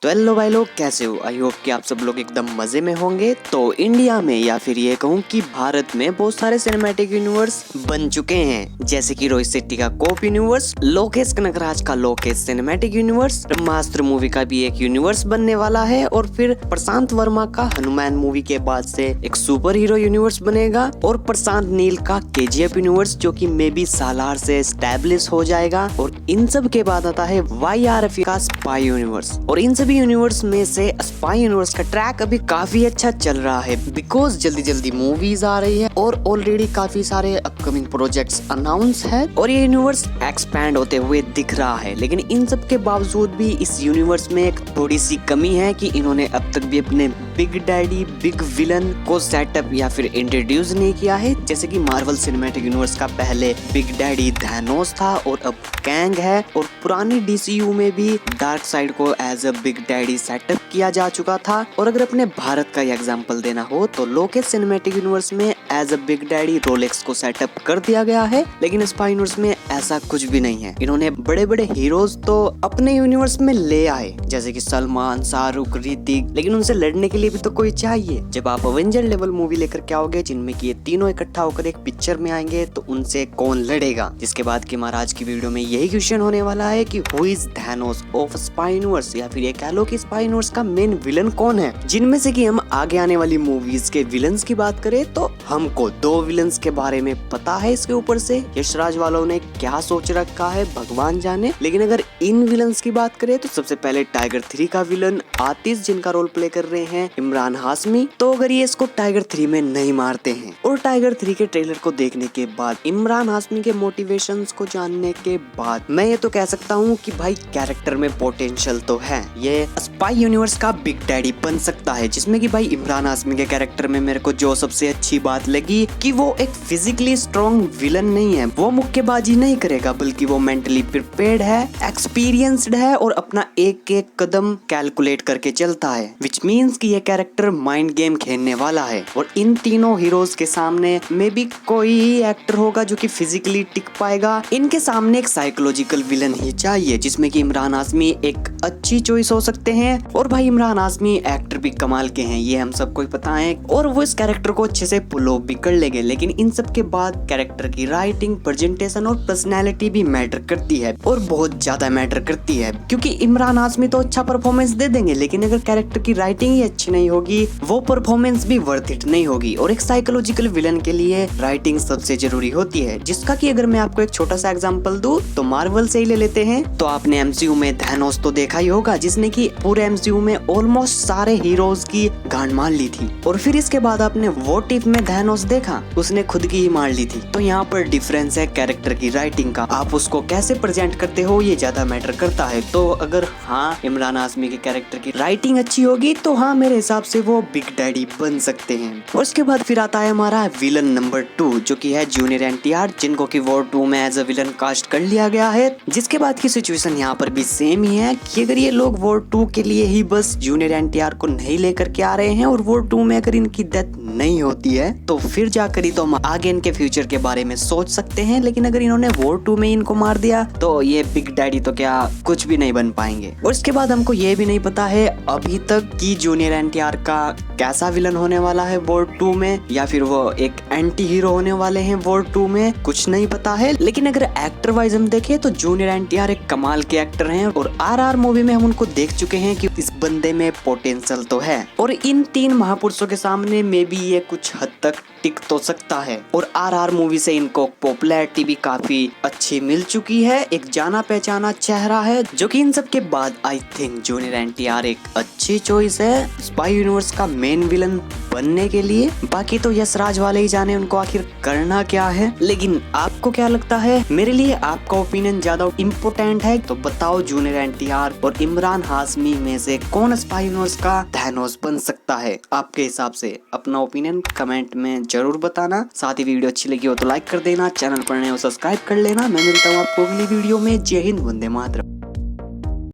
तो हेलो भाई लोग, कैसे हो? आई होप कि आप सब लोग एकदम मजे में होंगे। तो इंडिया में या फिर ये कहूँ कि भारत में बहुत सारे सिनेमैटिक यूनिवर्स बन चुके हैं, जैसे कि रोहित शेट्टी का कोप यूनिवर्स, लोकेश कनगराज का लोकेश सिनेमैटिक यूनिवर्स, ब्रह्मास्त्र मूवी का भी एक यूनिवर्स बनने वाला है, और फिर प्रशांत वर्मा का हनुमान मूवी के बाद से एक सुपर हीरो यूनिवर्स बनेगा, और प्रशांत नील का केजीएफ यूनिवर्स जो कि मे बी सालार से एस्टेब्लिश हो जाएगा। और इन सब के बाद आता है YRF का स्पाई यूनिवर्स। और इन सभी यूनिवर्स में से स्पाई यूनिवर्स का ट्रैक अभी काफी अच्छा चल रहा है, बिकॉज जल्दी जल्दी मूवीज आ रही है और ऑलरेडी काफी सारे अपकमिंग प्रोजेक्ट्स अनाउंस है और ये यूनिवर्स एक्सपैंड होते हुए दिख रहा है। लेकिन इन सब के बावजूद भी इस यूनिवर्स में एक थोड़ी सी कमी है कि इन्होंने अब तक भी अपने बिग डैडी बिग विलन को सेटअप या फिर इंट्रोड्यूस नहीं किया है। जैसे कि मार्वल सिनेमैटिक यूनिवर्स का पहले बिग डैडी थैनोस था और अब कैंग है, और पुरानी DCU में भी डार्क साइड को as a big daddy setup किया जा चुका था। और अगर अपने भारत का एग्जांपल देना हो तो लोकेश सिनेमैटिक यूनिवर्स में as a big daddy Rolex को सेटअप कर दिया गया है, लेकिन स्पाई यूनिवर्स में ऐसा कुछ भी नहीं है। इन्होंने बड़े बड़े हीरोज तो अपने यूनिवर्स में ले आए, जैसे कि सलमान, शाहरुख, ऋतिक, लेकिन उनसे लड़ने के लिए भी तो कोई चाहिए। जब आप अवेंजर लेवल मूवी लेकर के आओगे जिनमें कि ये तीनों इकट्ठा होकर एक पिक्चर में आएंगे, तो उनसे कौन लड़ेगा? जिसके बाद की महाराज की वीडियो में यही क्वेश्चन होने वाला है कि who is Thanos of spy universe, या फिर ये कह लो कि स्पाई यूनिवर्स का मेन विलन कौन है। जिनमें से कि हम आगे आने वाली मूवीज के विलन्स की बात करें तो हमको 2 विलन्स के बारे में पता है। इसके ऊपर से यशराज वालों ने क्या सोच रखा है भगवान जाने। लेकिन अगर इन विलन्स की बात करें तो सबसे पहले टाइगर 3 का विलन आतिश, जिनका रोल प्ले कर रहे हैं इमरान हाशमी। तो अगर ये इसको टाइगर 3 में नहीं मारते हैं, और टाइगर 3 के ट्रेलर को देखने के बाद, इमरान हाशमी के मोटिवेशंस को जानने के बाद, मैं ये तो कह सकता हूँ कि भाई कैरेक्टर में पोटेंशियल तो है, ये स्पाई यूनिवर्स का बिग डैडी बन सकता है। जिसमें कि भाई इमरान हाशमी के कैरेक्टर में मेरे को जो सबसे अच्छी बात लगी कि वो एक फिजिकली स्ट्रॉन्ग विलन नहीं है, वो मुक्केबाजी नहीं करेगा, बल्कि वो मेंटली प्रिपेयर्ड है, एक्सपीरियंस्ड है, और अपना एक एक कदम कैलकुलेट करके चलता है, विच मीन्स कि ये कैरेक्टर माइंड गेम खेलने वाला है। और इन तीनों हीरोज के सामने मे बी कोई ही एक्टर होगा जो कि फिजिकली टिक पाएगा। इनके सामने एक साइकोलॉजिकल विलन ही चाहिए, जिसमें कि इमरान हाशमी एक अच्छी चॉइस हो सकते हैं। और भाई इमरान हाशमी एक्टर भी कमाल के हैं, ये हम सबको पता है, और वो इस कैरेक्टर को अच्छे से पुल ऑफ भी कर लेंगे। लेकिन इन सब के बाद कैरेक्टर की राइटिंग, प्रेजेंटेशन और पर्सनैलिटी भी मैटर करती है, और बहुत ज्यादा मैटर करती है। क्योंकि इमरान हाशमी तो अच्छा परफॉर्मेंस दे देंगे, लेकिन अगर कैरेक्टर की राइटिंग ही अच्छी नहीं होगी, वो परफॉर्मेंस भी वर्थ इट नहीं होगी। और एक साइकोलॉजिकल विलन के लिए राइटिंग सबसे जरूरी होती है, जिसका कि अगर मैं आपको एक छोटा सा एग्जांपल दूं तो मार्वल से ही ले लेते हैं। तो आपने MCU में थैनोस तो देखा ही होगा, जिसने कि पूरे MCU में ऑलमोस्ट सारे हीरोज की गांड मार ली थी। और फिर इसके बाद आपने व्हाट इफ में थैनोस देखा, उसने खुद की ही मार ली थी। तो यहाँ पर डिफरेंस है कैरेक्टर की राइटिंग का, आप उसको कैसे प्रेजेंट करते हो ये ज्यादा मैटर करता है। तो अगर हाँ इमरान हाशमी के कैरेक्टर की राइटिंग अच्छी होगी तो हाँ मेरे हिसाब से वो बिग डैडी बन सकते हैं। और उसके बाद फिर आता है हमारा विलन नंबर 2, जो कि है जूनियर NTR, जिनको कि वॉर 2 में एज अ विलन कास्ट कर लिया गया है। जिसके बाद की सिचुएशन यहाँ पर भी सेम ही है कि अगर ये लोग वॉर 2 के लिए ही बस जूनियर NTR को नहीं लेकर के आ रहे हैं, और वॉर 2 में अगर इनकी डेथ नहीं होती है तो फिर जाकर ही तो हम आगे इनके फ्यूचर के बारे में सोच सकते हैं। लेकिन अगर इन्होंने वॉर 2 में इनको मार दिया तो ये बिग डैडी तो क्या कुछ भी नहीं बन पाएंगे। और इसके बाद हमको ये भी नहीं पता है अभी तक कि जूनियर NTR का कैसा विलन होने वाला है वॉर 2 में, या फिर वो एक एंटी हीरो होने वाले हैं वॉर 2 में, कुछ नहीं पता है। लेकिन अगर एक्टर वाइज हम देखें तो जूनियर NTR एक कमाल के एक्टर हैं, और RR मूवी में हम उनको देख चुके हैं कि इस बंदे में पोटेंशियल तो है। और इन 3 महापुरुषों के सामने मे बी ये कुछ हद तक टिक तो सकता है। और RR मूवी से इनको पॉपुलैरिटी भी काफी अच्छी मिल चुकी है, एक जाना पहचाना चेहरा है, जो कि इन सब के बाद आई थिंक जूनियर NTR एक अच्छी चॉइस है स्पाई यूनिवर्स का मेन विलन बनने के लिए। बाकी तो यशराज वाले ही जाने उनको आखिर करना क्या है। लेकिन आपको क्या लगता है? मेरे लिए आपका ओपिनियन ज्यादा इम्पोर्टेंट है, तो बताओ जूनियर NTR और इमरान हाशमी में से कौन स्पाई यूनिवर्स का थैनोस बन सकता है आपके हिसाब से? अपना ओपिनियन कमेंट में जरूर बताना। साथ ही वीडियो अच्छी लगी हो तो लाइक कर देना, चैनल पर नए हो सब्सक्राइब कर लेना। मैं मिलता हूँ आपको अगली वीडियो में। जय हिंद, वंदे मातरम।